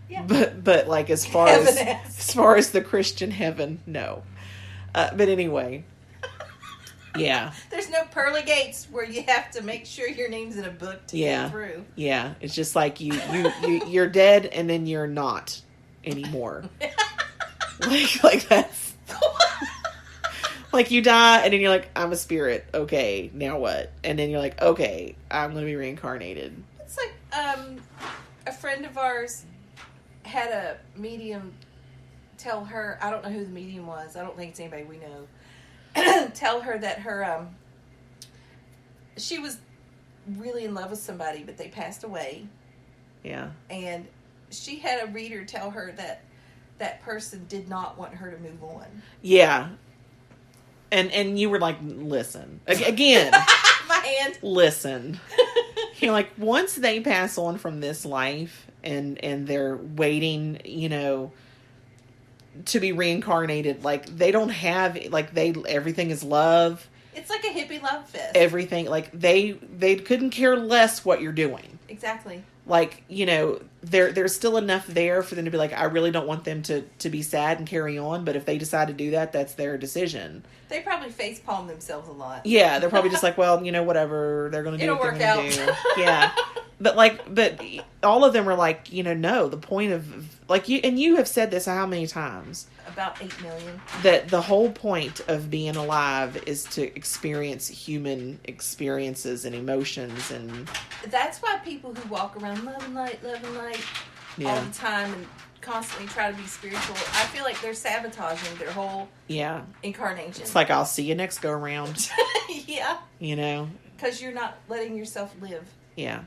Yeah. But like as far as the Christian heaven, no. But anyway. Yeah. There's no pearly gates where you have to make sure your name's in a book to get through. Yeah. It's just like you're dead and then you're not anymore. like that's Like, you die, and then you're like, I'm a spirit. Okay, now what? And then you're like, okay, I'm going to be reincarnated. It's like, a friend of ours had a medium tell her, I don't know who the medium was, I don't think it's anybody we know, tell her that her, she was really in love with somebody, but they passed away. Yeah. And she had a reader tell her that that person did not want her to move on. Yeah. And you were like, listen. Again. My hand. Listen. You're like, once they pass on from this life and they're waiting, you know, to be reincarnated, like, they don't have, like, everything is love. It's like a hippie love fest. Everything, like, they couldn't care less what you're doing. Exactly. Like, you know, there's still enough there for them to be like, I really don't want them to be sad and carry on, but if they decide to do that, that's their decision. They probably facepalm themselves a lot. Yeah, they're probably just like, well, you know, whatever, they're going to do It'll what they're work going to out. do. Yeah. But all of them are like, you know, no, the point of, like, you have said this how many times? About 8 million. That the whole point of being alive is to experience human experiences and emotions, and that's why people who walk around love and light all the time and constantly try to be spiritual, I feel like they're sabotaging their whole incarnation. It's like, I'll see you next go around. Yeah. You know? Because you're not letting yourself live. Yeah.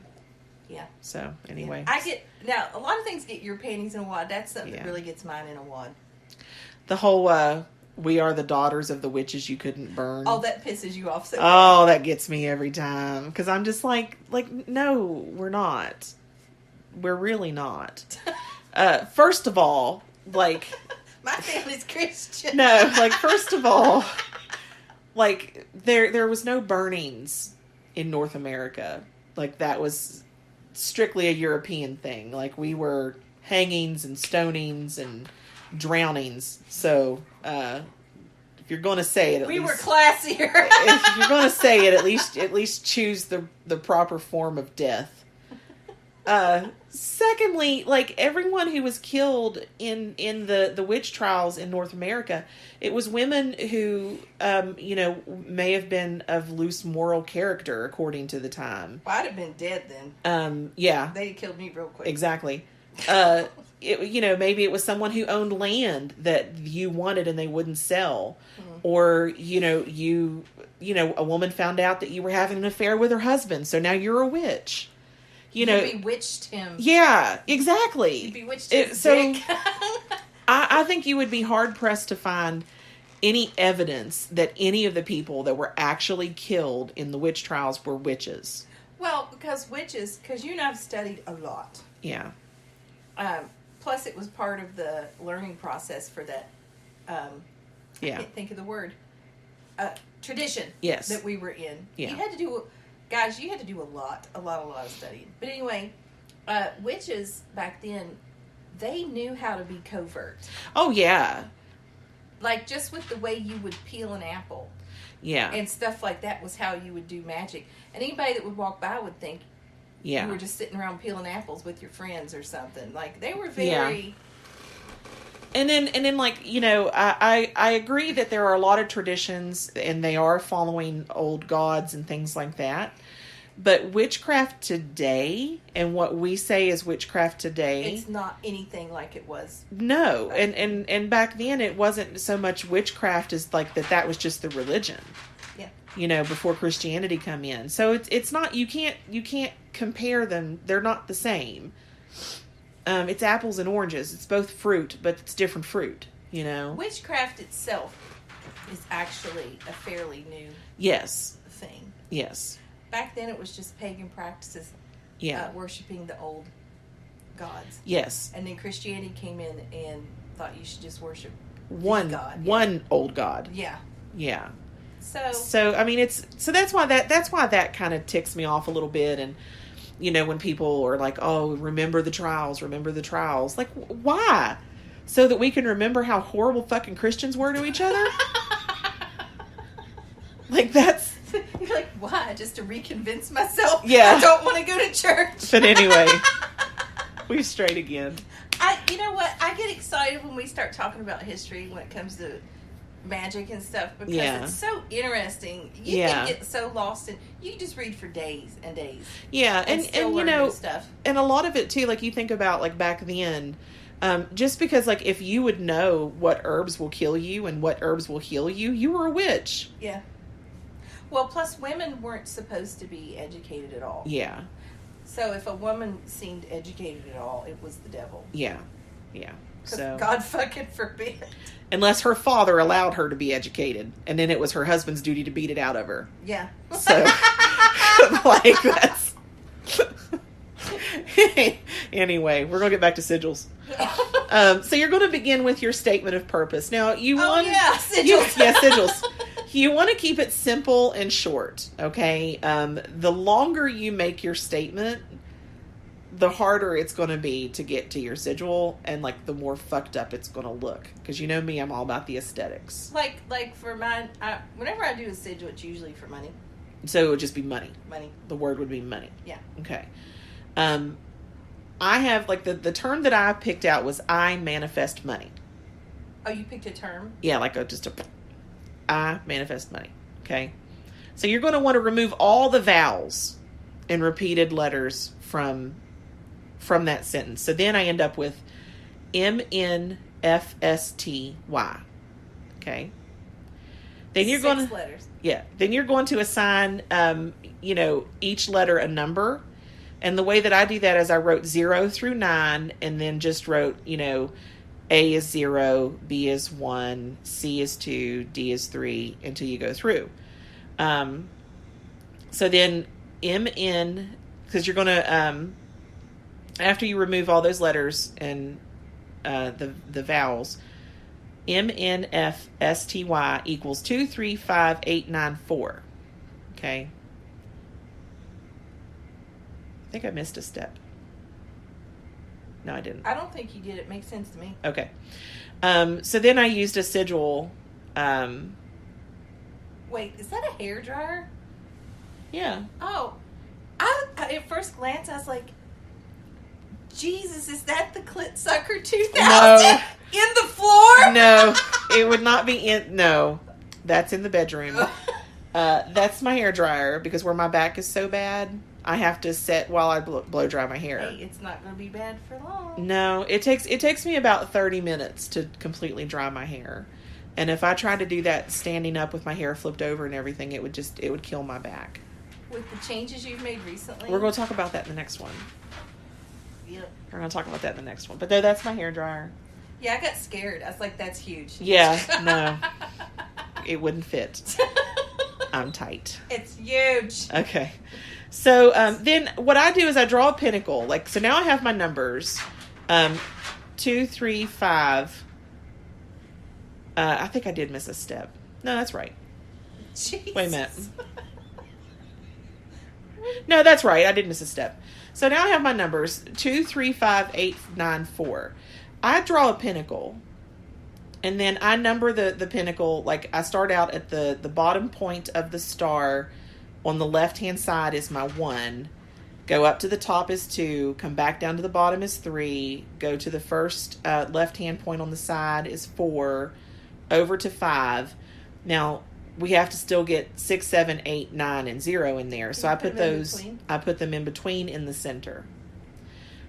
Yeah. So, anyway. Yeah. Now, a lot of things get your panties in a wad. That's something that really gets mine in a wad. The whole, we are the daughters of the witches you couldn't burn. Oh, that pisses you off so bad. Oh, that gets me every time. Because I'm just like, no, we're not. We're really not. First of all, like... My family's Christian. No, like, first of all, like, there was no burnings in North America. Like, that was strictly a European thing. Like, we were hangings and stonings and drownings. So, if you're going to say it, we were classier. If you're going to say it, at least choose the proper form of death. Secondly, like, everyone who was killed in the witch trials in North America, it was women who, you know, may have been of loose moral character according to the time. Well, I'd have been dead then. Yeah. They'd have killed me real quick. Exactly. You know, maybe it was someone who owned land that you wanted and they wouldn't sell. Mm-hmm. Or, you know, a woman found out that you were having an affair with her husband, so now you're a witch. You know, bewitched him. Yeah, exactly. You bewitched his dick. I think you would be hard pressed to find any evidence that any of the people that were actually killed in the witch trials were witches. Well, because you and I have studied a lot. Yeah. Plus, it was part of the learning process for that. I can't think of the word. Tradition. Yes. That we were in. Yeah. You had to do. Guys, you had to do a lot of studying. But anyway, witches back then, they knew how to be covert. Oh, yeah. Like, just with the way you would peel an apple. Yeah. And stuff like that was how you would do magic. And anybody that would walk by would think you were just sitting around peeling apples with your friends or something. Like, they were very... Yeah. And then, like, you know, I agree that there are a lot of traditions and they are following old gods and things like that. But witchcraft today and what we say is witchcraft today... It's not anything like it was. No. And back then it wasn't so much witchcraft as like that was just the religion. Yeah. You know, before Christianity come in. So it's not, you can't compare them. They're not the same. It's apples and oranges. It's both fruit, but it's different fruit, you know? Witchcraft itself is actually a fairly new thing. Yes. Back then it was just pagan practices worshiping the old gods. Yes. And then Christianity came in and thought you should just worship one god. One old god. Yeah. Yeah. So I mean, that's why that kind of ticks me off a little bit. And you know, when people are like, oh, remember the trials. Like, why? So that we can remember how horrible fucking Christians were to each other? Like, that's... You're like, why? Just to reconvince myself? Yeah. I don't want to go to church. But anyway, we've strayed again. You know what? I get excited when we start talking about history when it comes to magic and stuff because Yeah. it's so interesting. You Yeah. can get so lost in. You can just read for days and days. Yeah, And still learn new stuff. and a lot of it too, like you think about like back then, just because like if you would know what herbs will kill you and what herbs will heal you, you were a witch. Yeah. Well, plus women weren't supposed to be educated at all. Yeah, So if a woman seemed educated at all, it was the devil. yeah. 'Cause So God fucking forbid. unless her father allowed her to be educated, and then it was her husband's duty to beat it out of her. Yeah. So like that's anyway, we're gonna get back to sigils. So you're going to begin with your statement of purpose. Now you want sigils. Sigils. You want to keep it simple and short. Okay. The longer you make your statement, the harder it's going to be to get to your sigil, and like the more fucked up it's going to look. Because you know me, I'm all about the aesthetics. Like for mine, whenever I do a sigil, it's usually for money. So it would just be money. Money. The word would be money. Yeah. Okay. I have like the term that I picked out was I manifest money. Oh, you picked a term? Yeah, like I manifest money. Okay. So you're going to want to remove all the vowels and repeated letters from that sentence. So then I end up with MNFSTY. Okay. Then you're going to letters. Yeah. Then you're going to assign each letter a number. And the way that I do that is I wrote 0 through 9 and then just wrote, A is 0, B is 1, C is 2, D is 3 until you go through. So then MN, because you're going to, after you remove all those letters and the vowels, MNFSTY equals 2, 3, 5, 8, 9, 4. Okay. I think I missed a step. No, I didn't. I don't think you did. It makes sense to me. Okay. So then I used a sigil. Wait, is that a hairdryer? Yeah. Oh. I at first glance, I was like, Jesus, is that the Clit Sucker 2000? No. In the floor? No, it would not be in. No, that's in the bedroom. That's my hair dryer because where my back is so bad, I have to sit while I blow dry my hair. Hey, it's not going to be bad for long. No, it takes me about 30 minutes to completely dry my hair. And if I tried to do that standing up with my hair flipped over and everything, it would kill my back. With the changes you've made recently? We're going to talk about that in the next one. Yep. We're going to talk about that in the next one. But no, that's my hair dryer. Yeah, I got scared. I was like, that's huge. Yeah, no. It wouldn't fit. I'm tight. It's huge. Okay. So then what I do is I draw a pinnacle. So now I have my numbers. 2, 3, 5. I think I did miss a step. No, that's right. Jesus. Wait a minute. No, that's right. I did miss a step. So now I have my numbers. 2, 3, 5, 8, 9, 4. I draw a pinnacle. And then I number the pinnacle. Like I start out at the bottom point of the star. On the left-hand side is my 1. Go up to the top is 2. Come back down to the bottom is 3. Go to the first left-hand point on the side is 4. Over to 5. Now, we have to still get 6, 7, 8, 9, and 0 in there. So I put them in between in the center.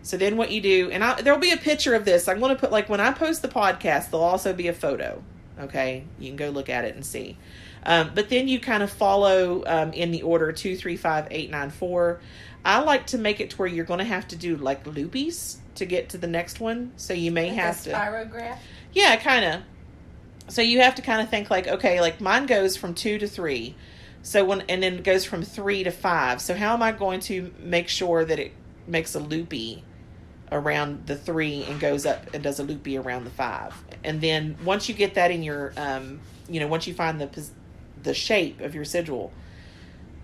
So then what you do, and there'll be a picture of this. I'm going to put, when I post the podcast, there'll also be a photo. Okay? You can go look at it and see. But then you kind of follow in the order 2, 3, 5, 8, 9, 4. I like to make it to where you're going to have to do loopies to get to the next one. So you may have to. Spirograph? Yeah, kind of. So you have to kind of think okay, mine goes from 2 to 3. And then it goes from 3 to 5. So how am I going to make sure that it makes a loopy around the 3 and goes up and does a loopy around the 5? And then once you get that in your, once you find the shape of your sigil,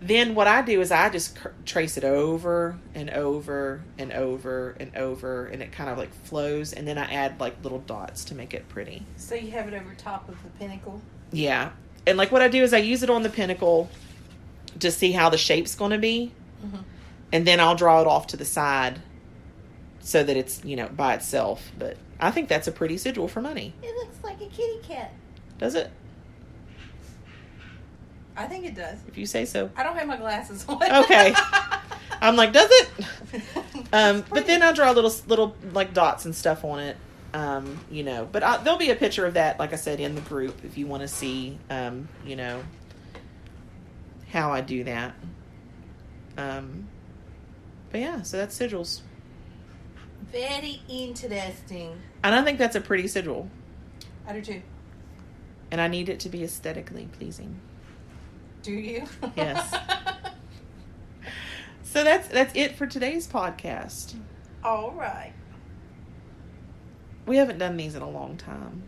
then what I do is I just trace it over and over and over and over, and it kind of flows, and then I add little dots to make it pretty. So you have it over top of the pinnacle? Yeah. And what I do is I use it on the pinnacle to see how the shape's going to be. Mm-hmm. And then I'll draw it off to the side so that it's, by itself. But I think that's a pretty sigil for money. It looks like a kitty cat. Does it? I think it does. If you say so. I don't have my glasses on. Okay. I'm like, does it? But then I draw little like dots and stuff on it. But there'll be a picture of that, like I said, in the group if you want to see, how I do that. But yeah, so that's sigils. Very interesting. And I think that's a pretty sigil. I do too. And I need it to be aesthetically pleasing. Do you? Yes. So that's it for today's podcast. All right. We haven't done these in a long time.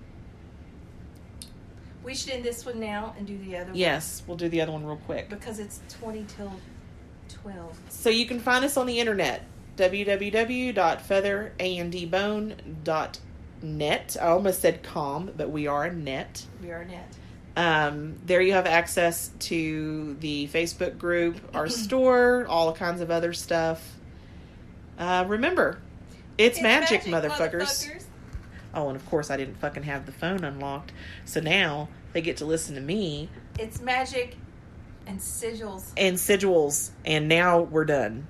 We should end this one now and do the other one. Yes, we'll do the other one real quick. Because it's 20 till 12. So you can find us on the internet. www.featherandbone.net. I almost said com, but we are a net. We are a net. There you have access to the Facebook group, our store, all kinds of other stuff. Remember, it's magic, motherfuckers. Oh, and of course I didn't fucking have the phone unlocked. So now they get to listen to me. It's magic and sigils. And sigils. And now we're done.